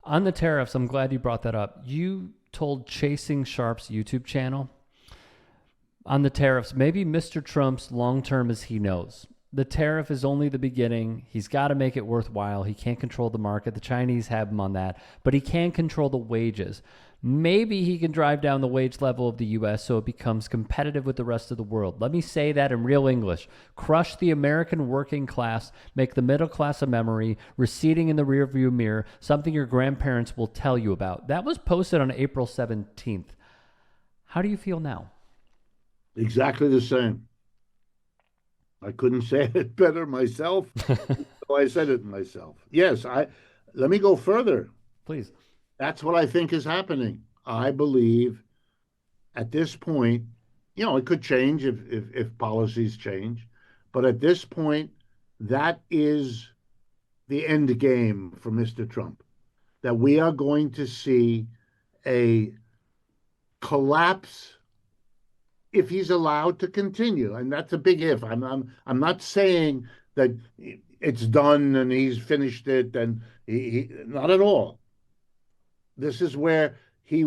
On the tariffs, I'm glad you brought that up. You told Chasing Sharp's YouTube channel on the tariffs, maybe Mr. Trump's long term as he knows. The tariff is only the beginning. He's got to make it worthwhile. He can't control the market. The Chinese have him on that, but he can control the wages. Maybe he can drive down the wage level of the U.S. so it becomes competitive with the rest of the world. Let me say that in real English. Crush the American working class, make the middle class a memory, receding in the rearview mirror, something your grandparents will tell you about. That was posted on April 17th. How do you feel now? Exactly the same. I couldn't say it better myself. So I said it myself. Yes, I let me go further. Please. That's what I think is happening. I believe at this point, it could change if policies change, but at this point, that is the end game for Mr. Trump. That we are going to see a collapse if he's allowed to continue, and that's a big if. I'm not saying that it's done and he's finished it, and he not at all. This is where he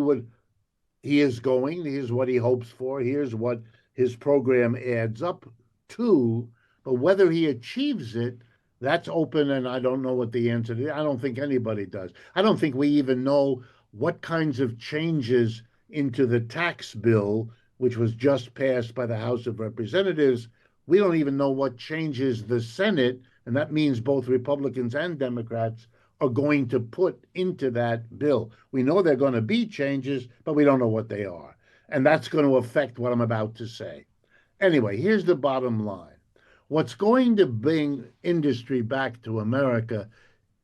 is going. Here's what he hopes for. Here's what his program adds up to. But whether he achieves it, that's open, and I don't know what the answer is. I don't think anybody does. I don't think we even know what kinds of changes into the tax bill, which was just passed by the House of Representatives. We don't even know what changes the Senate, and that means both Republicans and Democrats are going to put into that bill. We know there are going to be changes, but we don't know what they are. And that's going to affect what I'm about to say. Anyway, here's the bottom line. What's going to bring industry back to America,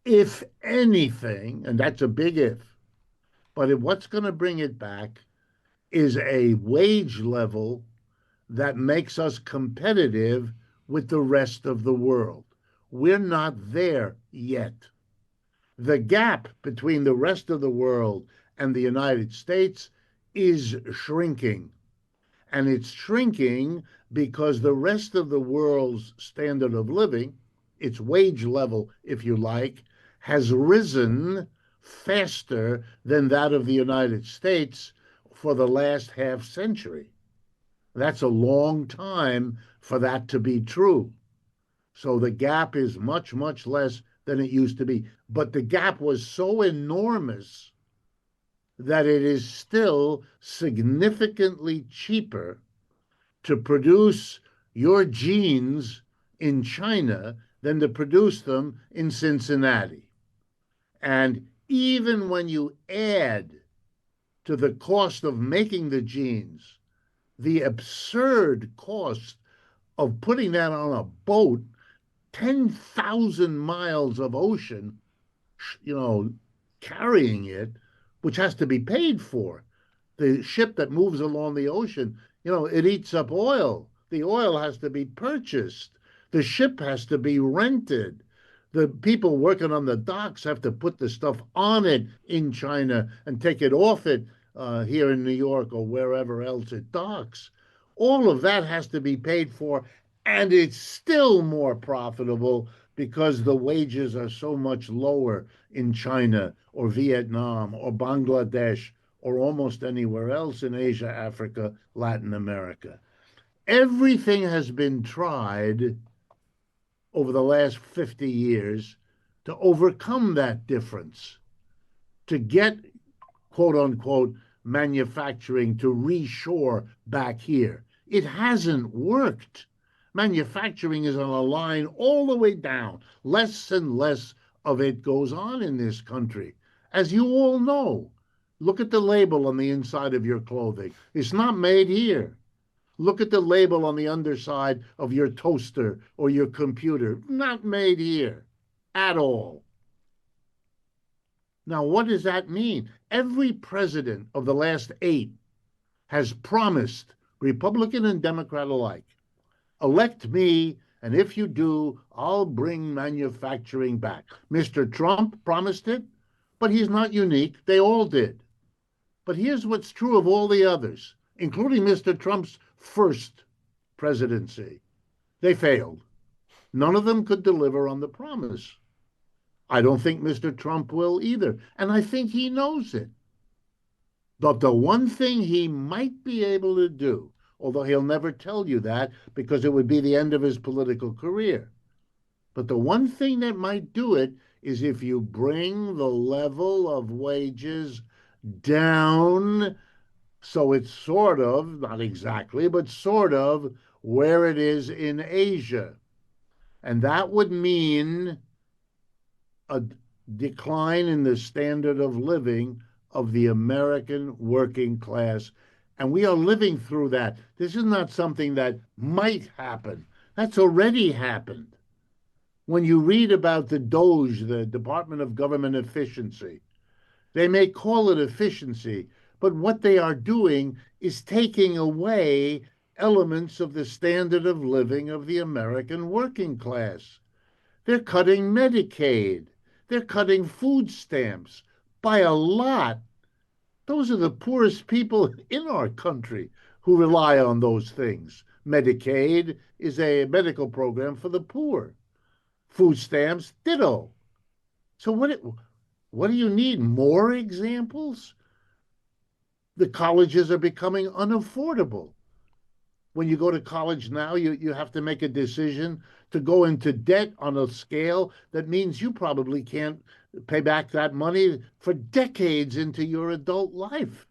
if anything, and that's a big if, but what's going to bring it back is a wage level that makes us competitive with the rest of the world. We're not there yet. The gap between the rest of the world and the United States is shrinking. And it's shrinking because the rest of the world's standard of living, its wage level, if you like, has risen faster than that of the United States for the last half century. That's a long time for that to be true. So the gap is much, much less than it used to be. But the gap was so enormous that it is still significantly cheaper to produce your jeans in China than to produce them in Cincinnati. And even when you add to the cost of making the jeans the absurd cost of putting that on a boat 10,000 miles of ocean, you know, carrying it, which has to be paid for. The ship that moves along the ocean, it eats up oil. The oil has to be purchased. The ship has to be rented. The people working on the docks have to put the stuff on it in China and take it off it here in New York or wherever else it docks. All of that has to be paid for, and it's still more profitable because the wages are so much lower in China or Vietnam or Bangladesh or almost anywhere else in Asia, Africa, Latin America. Everything has been tried over the last 50 years to overcome that difference, to get, quote unquote, manufacturing to reshore back here. It hasn't worked. Manufacturing is on a line all the way down. Less and less of it goes on in this country. As you all know, look at the label on the inside of your clothing. It's not made here. Look at the label on the underside of your toaster or your computer. Not made here at all. Now, what does that mean? Every president of the last 8 has promised, Republican and Democrat alike, elect me, and if you do, I'll bring manufacturing back. Mr. Trump promised it, but he's not unique. They all did. But here's what's true of all the others, including Mr. Trump's first presidency. They failed. None of them could deliver on the promise. I don't think Mr. Trump will either. And I think he knows it. But the one thing he might be able to do, although he'll never tell you that because it would be the end of his political career, but the one thing that might do it is if you bring the level of wages down so it's sort of, not exactly, but sort of where it is in Asia. And that would mean a decline in the standard of living of the American working class. And we are living through that. This is not something that might happen, that's already happened. When you read about the DOGE, the Department of Government Efficiency, they may call it efficiency, but what they are doing is taking away elements of the standard of living of the American working class. They're cutting Medicaid. They're cutting food stamps by a lot. Those are the poorest people in our country who rely on those things. Medicaid is a medical program for the poor. Food stamps, ditto. So what do you need? More examples? The colleges are becoming unaffordable. When you go to college now, you have to make a decision to go into debt on a scale that means you probably can't pay back that money for decades into your adult life.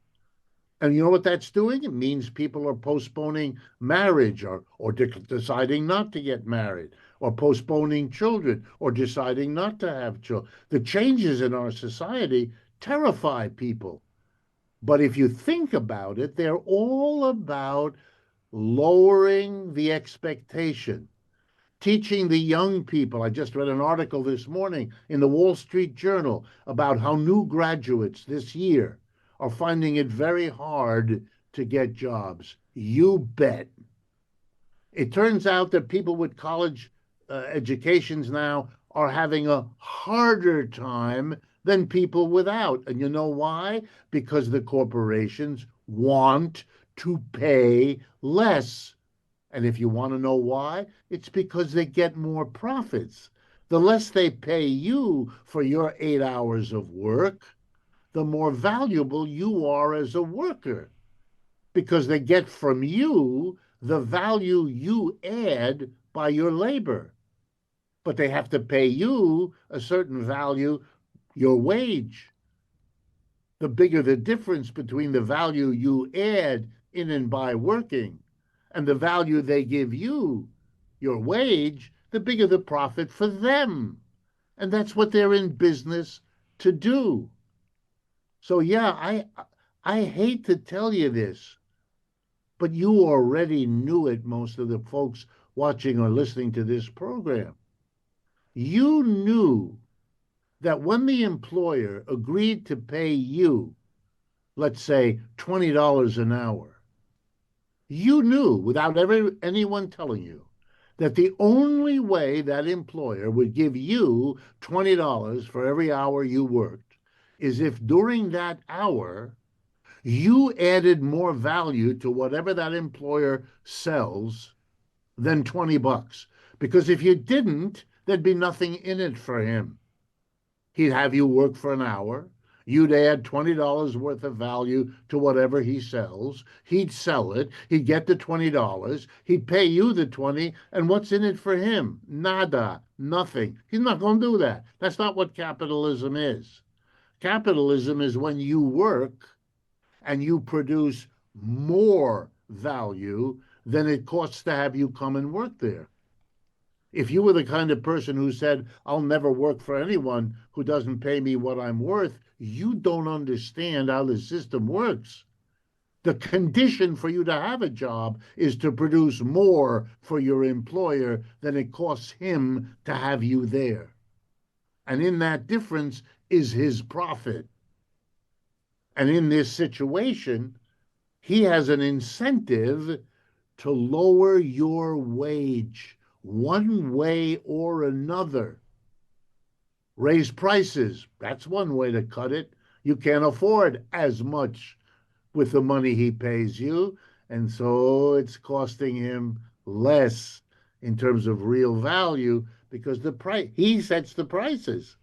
And you know what that's doing? It means people are postponing marriage or deciding not to get married or postponing children or deciding not to have children. The changes in our society terrify people. But if you think about it, they're all about lowering the expectation, teaching the young people. I just read an article this morning in the Wall Street Journal about how new graduates this year are finding it very hard to get jobs. You bet. It turns out that people with college educations now are having a harder time than people without. And you know why? Because the corporations want to pay less. And if you want to know why, it's because they get more profits. The less they pay you for your 8 hours of work, the more valuable you are as a worker because they get from you the value you add by your labor. But they have to pay you a certain value, your wage. The bigger the difference between the value you add in and by working and the value they give you, your wage, the bigger the profit for them. And that's what they're in business to do. So yeah, I hate to tell you this, but you already knew it, most of the folks watching or listening to this program. You knew that when the employer agreed to pay you, let's say $20 an hour, you knew without anyone telling you that the only way that employer would give you $20 for every hour you worked is if during that hour you added more value to whatever that employer sells than $20. Because if you didn't, there'd be nothing in it for him. He'd have you work for an hour. You'd add $20 worth of value to whatever he sells. He'd sell it. He'd get the $20. He'd pay you the 20. And what's in it for him? Nada, nothing. He's not going to do that. That's not what capitalism is. Capitalism is when you work and you produce more value than it costs to have you come and work there. If you were the kind of person who said, I'll never work for anyone who doesn't pay me what I'm worth, you don't understand how the system works. The condition for you to have a job is to produce more for your employer than it costs him to have you there. And in that difference is his profit. And in this situation, he has an incentive to lower your wage one way or another. Raise prices. That's one way to cut it. You can't afford as much with the money he pays you. And so it's costing him less in terms of real value because he sets the prices.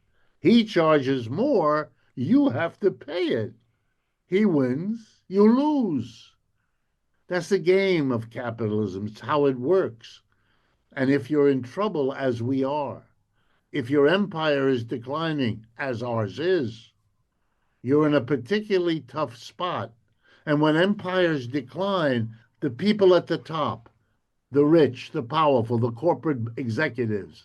He charges more, you have to pay it. He wins, you lose. That's the game of capitalism. It's how it works. And if you're in trouble, as we are, if your empire is declining, as ours is, you're in a particularly tough spot. And when empires decline, the people at the top, the rich, the powerful, the corporate executives,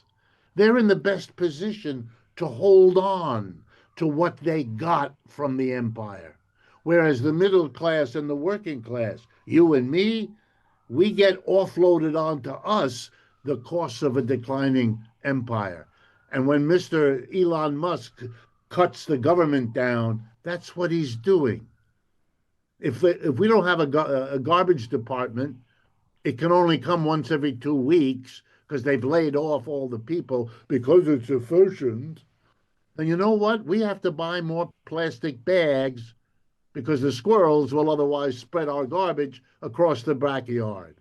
they're in the best position to hold on to what they got from the empire. Whereas the middle class and the working class, you and me, we get offloaded onto us the costs of a declining empire. And when Mr. Elon Musk cuts the government down, that's what he's doing. If we don't have a garbage department, it can only come once every 2 weeks because they've laid off all the people because it's efficient. And you know what? We have to buy more plastic bags because the squirrels will otherwise spread our garbage across the backyard.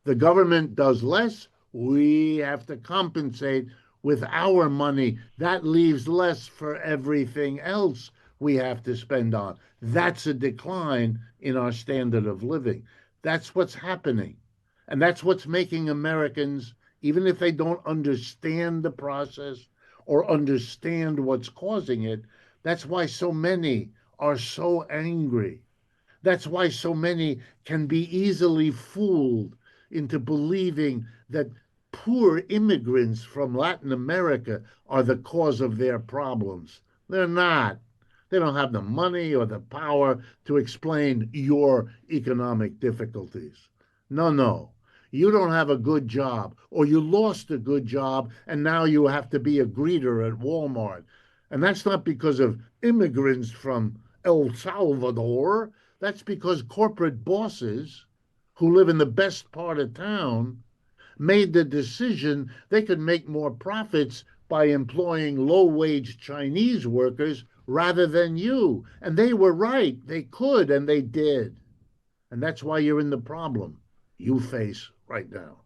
The government does less. We have to compensate with our money. That leaves less for everything else we have to spend on. That's a decline in our standard of living. That's what's happening. And that's what's making Americans, even if they don't understand the process or understand what's causing it, that's why so many are so angry. That's why so many can be easily fooled into believing that poor immigrants from Latin America are the cause of their problems. They're not. They don't have the money or the power to explain your economic difficulties. No, no. You don't have a good job, or you lost a good job, and now you have to be a greeter at Walmart. And that's not because of immigrants from El Salvador. That's because corporate bosses who live in the best part of town made the decision they could make more profits by employing low wage Chinese workers rather than you. And they were right. They could, and they did. And that's why you're in the problem you face right now.